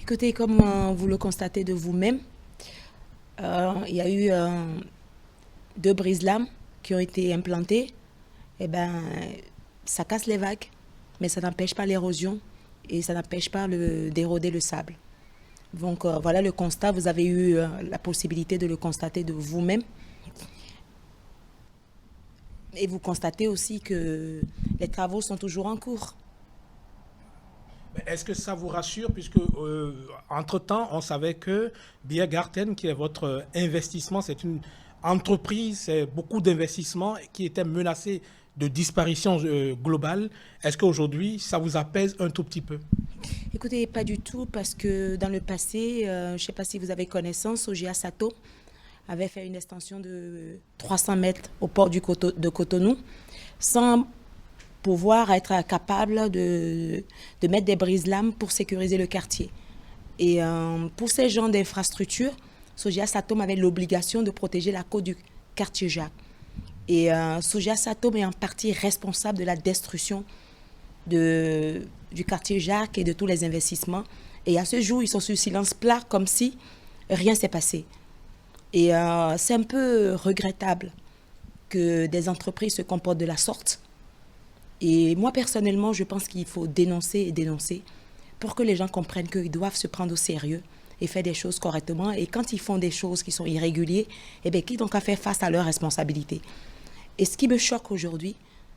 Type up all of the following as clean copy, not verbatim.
Écoutez, comme vous le constatez de vous-même, il y a eu deux brise-lames qui ont été implantées. Eh ben, ça casse les vagues, mais ça n'empêche pas l'érosion et ça n'empêche pas d'éroder le sable. Donc voilà le constat, vous avez eu la possibilité de le constater de vous-même. Et vous constatez aussi que les travaux sont toujours en cours. Est-ce que ça vous rassure puisque, entre-temps, on savait que Biergarten, qui est votre investissement, c'est une entreprise, c'est beaucoup d'investissements qui étaient menacés de disparition globale. Est-ce qu'aujourd'hui, ça vous apaise un tout petit peu? Écoutez, pas du tout, parce que dans le passé, je ne sais pas si vous avez connaissance, Ogia Sato avait fait une extension de 300 mètres au port de Cotonou, sans pouvoir être capable de mettre des brise-lames pour sécuriser le quartier. Et pour ces genres d'infrastructures, Sogia Satom avait l'obligation de protéger la côte du quartier Jacques. Et Sogia Satom est en partie responsable de la destruction du quartier Jacques et de tous les investissements. Et à ce jour, ils sont sur silence plat, comme si rien s'est passé. Et c'est un peu regrettable que des entreprises se comportent de la sorte. Et moi, personnellement, je pense qu'il faut dénoncer et dénoncer pour que les gens comprennent qu'ils doivent se prendre au sérieux et faire des choses correctement. Et quand ils font des choses qui sont irrégulières, eh bien, qui donc à faire face à leurs responsabilités. Et ce qui me choque aujourd'hui,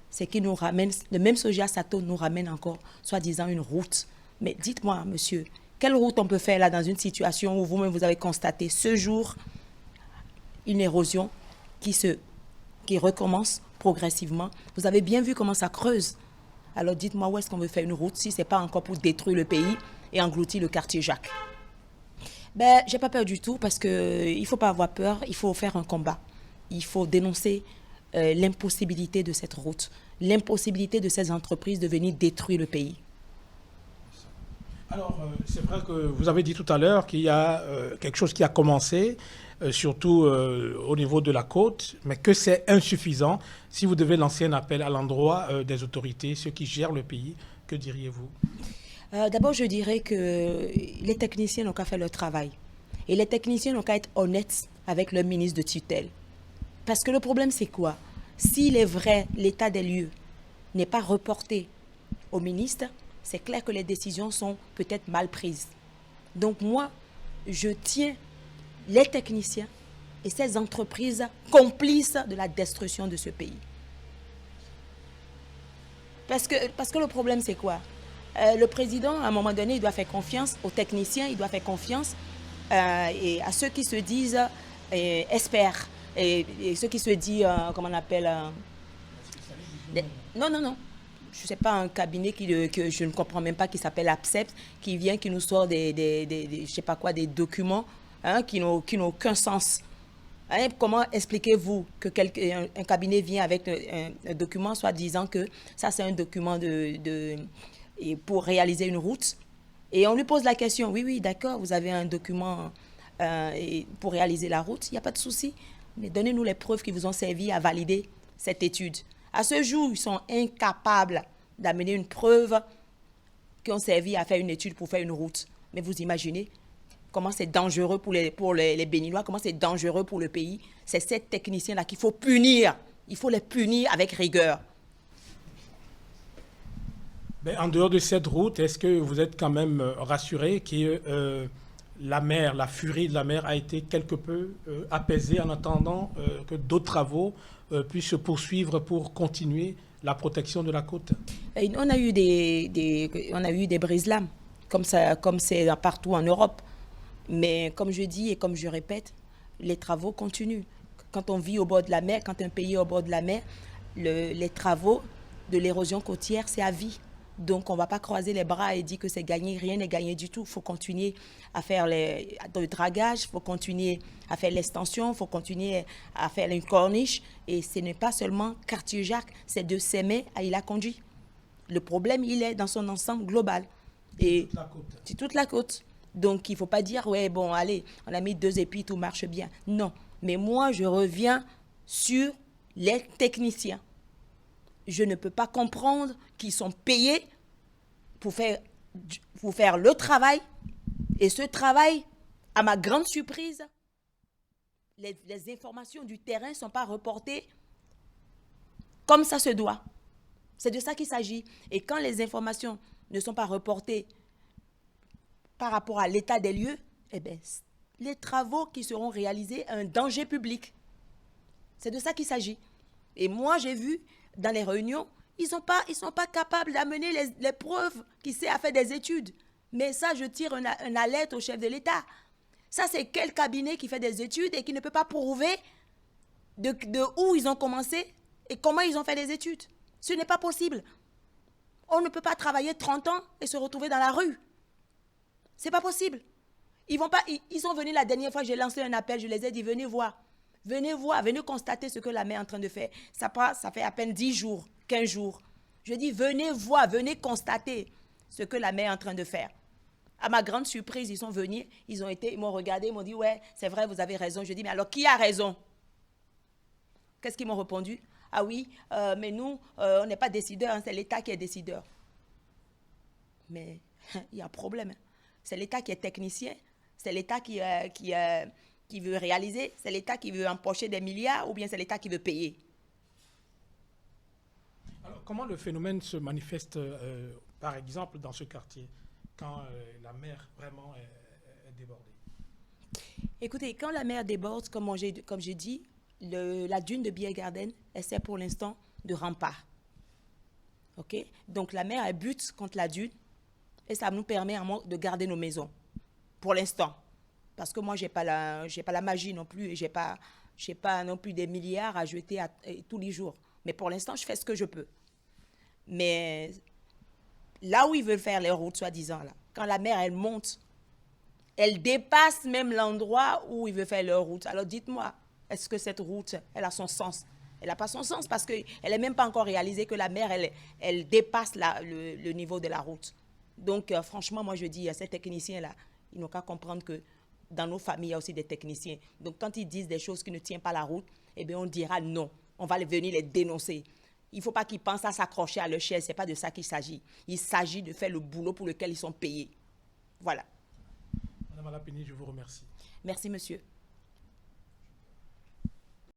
c'est qu'ils nous ramènent, le même Sogia Sato nous ramène encore, soi-disant, une route. Mais dites-moi, monsieur, quelle route on peut faire là dans une situation où vous-même vous avez constaté ce jour une érosion qui recommence progressivement. Vous avez bien vu comment ça creuse. Alors dites-moi où est-ce qu'on veut faire une route si ce n'est pas encore pour détruire le pays et engloutir le quartier Jacques. Ben, j'ai pas peur du tout parce qu'il ne faut pas avoir peur, il faut faire un combat. Il faut dénoncer l'impossibilité de cette route, l'impossibilité de ces entreprises de venir détruire le pays. Alors, c'est vrai que vous avez dit tout à l'heure qu'il y a quelque chose qui a commencé, surtout au niveau de la côte, mais que c'est insuffisant. Si vous devez lancer un appel à l'endroit des autorités, ceux qui gèrent le pays, que diriez-vous? D'abord, je dirais que les techniciens n'ont qu'à faire leur travail. Et les techniciens n'ont qu'à être honnêtes avec le ministre de tutelle. Parce que le problème, c'est quoi? S'il est vrai, l'état des lieux n'est pas reporté au ministre, c'est clair que les décisions sont peut-être mal prises. Donc moi, je tiens les techniciens et ces entreprises complices de la destruction de ce pays. Parce que le problème, c'est quoi? Le président, à un moment donné, il doit faire confiance aux techniciens, il doit faire confiance et à ceux qui se disent experts et ceux qui se disent, comment on appelle, non, non, non. Je ne sais pas, un cabinet que je ne comprends même pas qui s'appelle APSEP, qui vient, qui nous sort je sais pas quoi, des documents qui n'ont aucun sens. Hein, comment expliquez-vous que un cabinet vient avec un document, soit disant que ça c'est un document pour réaliser une route, et on lui pose la question, oui, oui, d'accord, vous avez un document pour réaliser la route, il n'y a pas de souci, mais donnez-nous les preuves qui vous ont servi à valider cette étude. À ce jour, ils sont incapables d'amener une preuve qui ont servi à faire une étude pour faire une route. Mais vous imaginez comment c'est dangereux pour les Béninois, comment c'est dangereux pour le pays. C'est ces techniciens-là qu'il faut punir. Il faut les punir avec rigueur. Mais en dehors de cette route, est-ce que vous êtes quand même rassuré que la mer, la furie de la mer a été quelque peu apaisée en attendant que d'autres travaux puissent se poursuivre pour continuer la protection de la côte? Et on a eu des brise-lames, comme c'est partout en Europe. Mais comme je dis et comme je répète, les travaux continuent. Quand on vit au bord de la mer, quand un pays est au bord de la mer, les travaux de l'érosion côtière, c'est à vie. Donc on ne va pas croiser les bras et dire que c'est gagné, rien n'est gagné du tout. Il faut continuer à faire le dragage, il faut continuer à faire l'extension, il faut continuer à faire une corniche. Et ce n'est pas seulement quartier Jacques, c'est de Sémé à Ila-Conduit. Le problème, il est dans son ensemble global. Et c'est toute la côte. Donc il ne faut pas dire, ouais, bon, allez, on a mis 2 épis, tout marche bien. Non, mais moi, je reviens sur les techniciens. Je ne peux pas comprendre qu'ils sont payés pour faire le travail Et ce travail, à ma grande surprise, les informations du terrain ne sont pas reportées comme ça se doit. C'est de ça qu'il s'agit. Et quand les informations ne sont pas reportées par rapport à l'état des lieux, eh bien, les travaux qui seront réalisés, un danger public. C'est de ça qu'il s'agit. Et moi, j'ai vu dans les réunions, ils sont pas capables d'amener les preuves qui sait à faire des études. Mais ça, je tire une alerte au chef de l'État. Ça, c'est quel cabinet qui fait des études et qui ne peut pas prouver de où ils ont commencé et comment ils ont fait des études. Ce n'est pas possible. On ne peut pas travailler 30 ans et se retrouver dans la rue. C'est pas possible. Ils sont venus la dernière fois, j'ai lancé un appel, je les ai dit, venez voir, venez constater ce que la maire est en train de faire. Ça fait à peine 10 jours, 15 jours. Je dis, venez voir, venez constater ce que la maire est en train de faire. À ma grande surprise, ils sont venus, ils m'ont regardé, ils m'ont dit, ouais, c'est vrai, vous avez raison. Je dis, mais alors qui a raison? Qu'est-ce qu'ils m'ont répondu? Ah oui, mais nous, on n'est pas décideurs, hein, c'est l'État qui est décideur. Mais il y a un problème. C'est l'État qui est technicien, c'est l'État qui veut réaliser, c'est l'État qui veut empocher des milliards ou bien c'est l'État qui veut payer. Alors, comment le phénomène se manifeste, par exemple, dans ce quartier, quand la mer vraiment est débordée? Écoutez, quand la mer déborde, comme j'ai dit, la dune de Biergarten, elle sert pour l'instant de rempart. Ok? Donc la mer, elle bute contre la dune et ça nous permet de garder nos maisons, pour l'instant. Parce que moi, j'ai pas la magie non plus et j'ai pas non plus des milliards à jeter tous les jours. Mais pour l'instant, je fais ce que je peux. Mais là où ils veulent faire les routes, soi-disant, là, quand la mer, elle monte, elle dépasse même l'endroit où ils veulent faire leur route. Alors dites-moi, est-ce que cette route, elle a son sens? Elle n'a pas son sens parce qu'elle n'est même pas encore réalisée que la mer, elle dépasse le niveau de la route. Donc, franchement, moi, je dis à ces techniciens-là, ils n'ont qu'à comprendre que dans nos familles, il y a aussi des techniciens. Donc, quand ils disent des choses qui ne tiennent pas la route, eh bien, on dira non. On va venir les dénoncer. Il ne faut pas qu'ils pensent à s'accrocher à leur chaise. Ce n'est pas de ça qu'il s'agit. Il s'agit de faire le boulot pour lequel ils sont payés. Voilà. Madame Alapeni, je vous remercie. Merci, monsieur.